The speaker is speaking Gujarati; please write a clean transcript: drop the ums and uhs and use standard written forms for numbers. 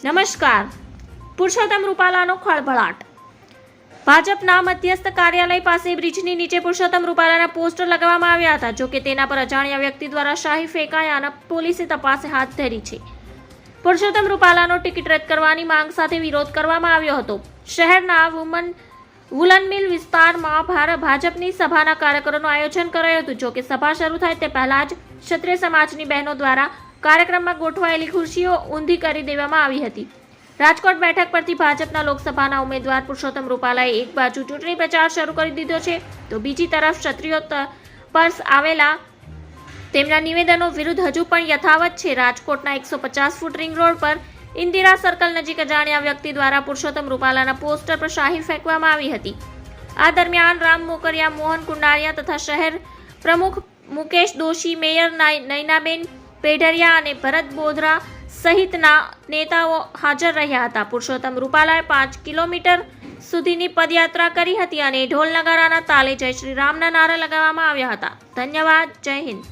નમસ્કાર. પુરુષોત્તમ રૂપાલાનો ખળભળાટ. ભાજપના મધ્યસ્થ કાર્યાલય પાસે બ્રિજની નીચે પુરુષોત્તમ રૂપાલાના પોસ્ટર લગાવવામાં આવ્યા હતા. જોકે તેના પર અજાણ્યા વ્યક્તિ દ્વારા શાહી ફેંકાયાના પોલીસે તપાસ હાથ ધરી છે. પુરુષોત્તમ રૂપાલાનો ટિકિટ રદ કરવાની માંગ સાથે વિરોધ કરવામાં આવ્યો હતો. શહેરના વુલન મિલ વિસ્તારમાં ભાજપની સભાના કાર્યક્રમોનું આયોજન કરાયું હતું. જોકે સભા શરૂ થાય તે પહેલા જ ક્ષત્રિય સમાજની બહેનો દ્વારા કાર્યક્રમમાં ગોઠવાયેલી ખુરશીઓ ઊંધી કરી દેવામાં આવી હતી. રાજકોટ બેઠક પરથી ભાજપના લોકસભાના ઉમેદવાર પુરુષોત્તમ રૂપાલાએ એક બાજુ ચૂંટણી પ્રચાર શરૂ કરી દીધો છે તો બીજી તરફ ક્ષત્રિયો પર આવેલા તેમના નિવેદનો વિરુદ્ધ હજુ પણ યથાવત છે. રાજકોટના 150 ફૂટ રિંગ રોડ પર ઇન્દિરા સર્કલ નજીક અજાણ્યા વ્યક્તિ દ્વારા પુરુષોત્તમ રૂપાલાના પોસ્ટર પર શાહી ફેંકવામાં આવી હતી. આ દરમિયાન રામ મોકરિયા, મોહન કુંડારિયા તથા શહેર પ્રમુખ મુકેશ દોશી, મેયર નયનાબેન પેઢરિયા અને ભરત બોધરા સહિતના નેતાઓ હાજર રહ્યા હતા. પુરુષોત્તમ રૂપાલાએ 5 કિલોમીટર સુધીની પદયાત્રા કરી હતી અને ઢોલ નગારાના તાલે જય શ્રી રામના નારા લગાવવામાં આવ્યા હતા. ધન્યવાદ. જય હિન્દ.